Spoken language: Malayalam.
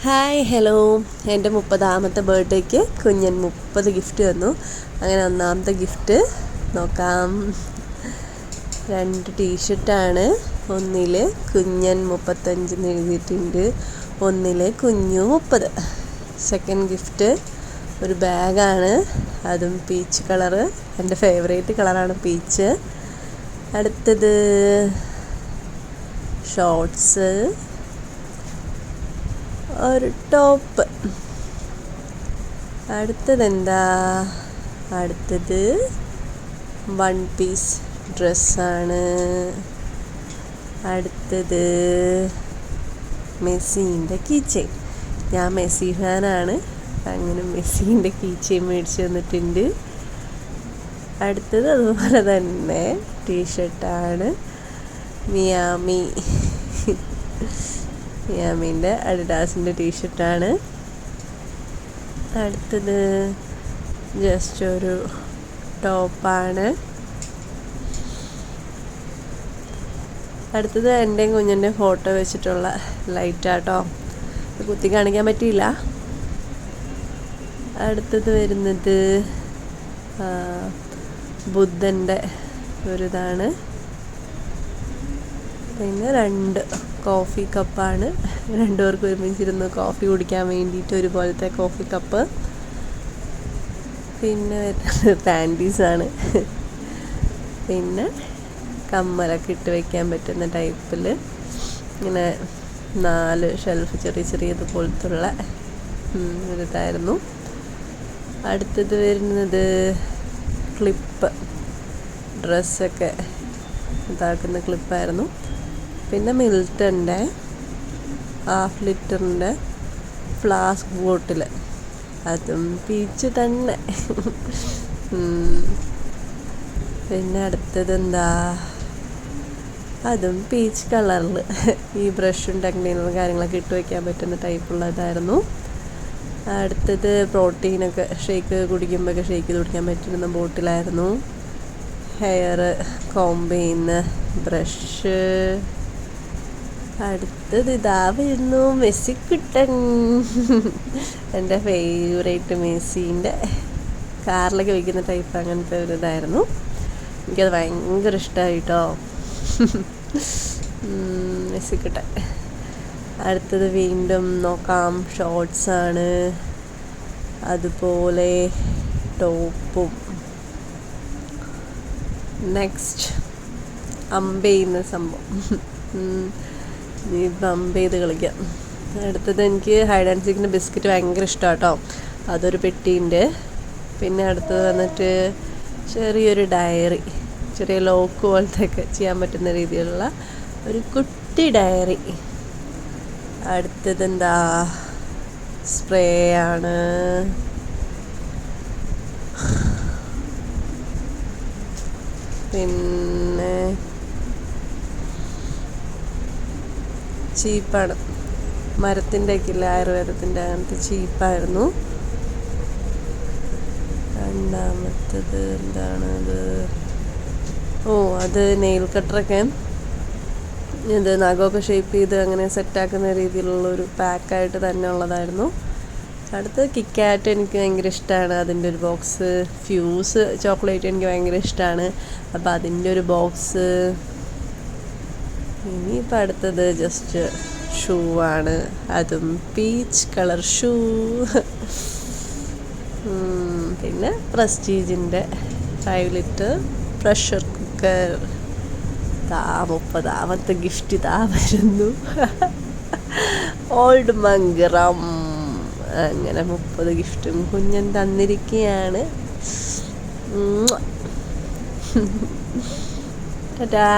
ഹായ് ഹലോ, എൻ്റെ 30ാമത്തെ ബർത്ത്ഡേക്ക് കുഞ്ഞൻ 30 ഗിഫ്റ്റ് തന്നു. അങ്ങനെ ഒന്നാമത്തെ ഗിഫ്റ്റ് നോക്കാം. 2 ടീഷർട്ടാണ്. ഒന്നിൽ കുഞ്ഞൻ 35 എന്ന് എഴുതിയിട്ടുണ്ട്, ഒന്നിൽ കുഞ്ഞു 30. സെക്കൻഡ് ഗിഫ്റ്റ് ഒരു ബാഗാണ്, അതും പീച്ച് കളറ്. എൻ്റെ ഫേവറേറ്റ് കളറാണ് പീച്ച്. അടുത്തത് ഷോർട്സ്, ഒരു ടോപ്പ്. അടുത്തത് 1 പീസ് ഡ്രസ്സാണ്. അടുത്തത് മെസ്സിൻ്റെ കീ ചെയിൻ. ഞാൻ മെസ്സി ഫാനാണ്, അങ്ങനെ മെസ്സിൻ്റെ കീ ചെയിൻ മേടിച്ച് തന്നിട്ടുണ്ട്. അടുത്തത് അതുപോലെ തന്നെ ടീഷർട്ടാണ്, മിയാമിൻ്റെ അഡിഡാസിൻ്റെ ടീഷർട്ടാണ്. അടുത്തത് ജസ്റ്റ് ഒരു ടോപ്പാണ്. അടുത്തത് എൻ്റെയും കുഞ്ഞിൻ്റെ ഫോട്ടോ വെച്ചിട്ടുള്ള ലൈറ്റാട്ടോ, കുത്തി കാണിക്കാൻ പറ്റിയില്ല. അടുത്തത് വരുന്നത് ബുദ്ധൻ്റെ ഒരിതാണ്. പിന്നെ 2 കോഫി കപ്പാണ്, 2 പേർക്ക് ഒരുമിച്ചിരുന്ന് കോഫി കുടിക്കാൻ വേണ്ടിയിട്ട് ഒരുപോലത്തെ കോഫി കപ്പ്. പിന്നെ പാൻറ്റീസാണ്. പിന്നെ കമ്മലൊക്കെ ഇട്ട് വയ്ക്കാൻ പറ്റുന്ന ടൈപ്പിൽ ഇങ്ങനെ 4 ഷെൽഫ് ചെറിയതുപോലത്തുള്ള ഒരിതായിരുന്നു. അടുത്തത് വരുന്നത് ക്ലിപ്പ്, ഡ്രസ്സൊക്കെ ഇതാക്കുന്ന ക്ലിപ്പായിരുന്നു. പിന്നെ മിൽട്ടൻ്റെ 1/2 ലിറ്ററിൻ്റെ ഫ്ലാസ്ക് ബോട്ടിൽ, അതും പീച്ച് തന്നെ. പിന്നെ അടുത്തത് അതും പീച്ച് കളറിൽ. ഈ ബ്രഷും ടെക്നീനും കാര്യങ്ങളൊക്കെ ഇട്ട് വയ്ക്കാൻ പറ്റുന്ന ടൈപ്പുള്ളതായിരുന്നു. അടുത്തത് പ്രോട്ടീനൊക്കെ ഷേക്ക് കുടിക്കുമ്പോഴൊക്കെ ഷേക്ക് കുടിക്കാൻ പറ്റുന്ന ബോട്ടിലായിരുന്നു. ഹെയർ കോംബ് ചെയ്യുന്ന ബ്രഷ്. അടുത്തത് ഇതാ വരുന്നു, മെസ്സിക്കുട്ടൻ. എൻ്റെ ഫേവറേറ്റ് മെസ്സിൻ്റെ കാറിലൊക്കെ വയ്ക്കുന്ന ടൈപ്പ്, അങ്ങനത്തെ ഒരു ഇതായിരുന്നു. എനിക്കത് ഭയങ്കര ഇഷ്ടമായി കേട്ടോ, മെസ്സിക്കുട്ടൻ. അടുത്തത് വീണ്ടും നോക്കാം, ഷോർട്സാണ്, അതുപോലെ ടോപ്പും. നെക്സ്റ്റ് അമ്പെയ്യുന്ന സംഭവം, ഇപ്പം അമ്പെയ്ത് കളിക്കാം. അടുത്തത് എനിക്ക് ഹൈഡ് ആൻഡ് സീക്കിൻ്റെ ബിസ്ക്കറ്റ് ഭയങ്കര ഇഷ്ടമാണ് കേട്ടോ, അതൊരു പെട്ടിയുണ്ട്. പിന്നെ അടുത്തത് വന്നിട്ട് ചെറിയൊരു ഡയറി, ചെറിയ ലോക്ക് പോലത്തെയൊക്കെ ചെയ്യാൻ പറ്റുന്ന രീതിയിലുള്ള ഒരു കുട്ടി ഡയറി. അടുത്തത് സ്പ്രേ ആണ്. പിന്നെ ചീപ്പാണ്, മരത്തിൻ്റെ ഒക്കെ ഇല്ല, ആയുർവേദത്തിൻ്റെ, അങ്ങനത്തെ ചീപ്പായിരുന്നു. രണ്ടാമത്തത് അത് നെയിൽ കട്ടറൊക്കെ ഇത് നഖമൊക്കെ ഷേപ്പ് ചെയ്ത് അങ്ങനെ സെറ്റാക്കുന്ന രീതിയിലുള്ളൊരു പാക്കായിട്ട് തന്നെ ഉള്ളതായിരുന്നു. അടുത്ത് കിക്കാറ്റ് എനിക്ക് ഭയങ്കര ഇഷ്ടമാണ്, അതിൻ്റെ ഒരു ബോക്സ്. ഫ്യൂസ് ചോക്ലേറ്റ് എനിക്ക് ഭയങ്കര ഇഷ്ടമാണ്, അപ്പോൾ അതിൻ്റെ ഒരു ബോക്സ്. ഇനിയിപ്പോൾ അടുത്തത് ജസ്റ്റ് ഷൂ ആണ്, അതും പീച്ച് കളർ ഷൂ. പിന്നെ പ്രസ്റ്റീജിൻ്റെ 5 ലിറ്റർ പ്രഷർ കുക്കർ. 30ാമത്തെ ഗിഫ്റ്റ് വരുന്നു, ഓൾഡ് മംഗറം. അങ്ങനെ 30 ഗിഫ്റ്റും കുഞ്ഞൻ തന്നിരിക്കുകയാണ്. ടാറ്റാ.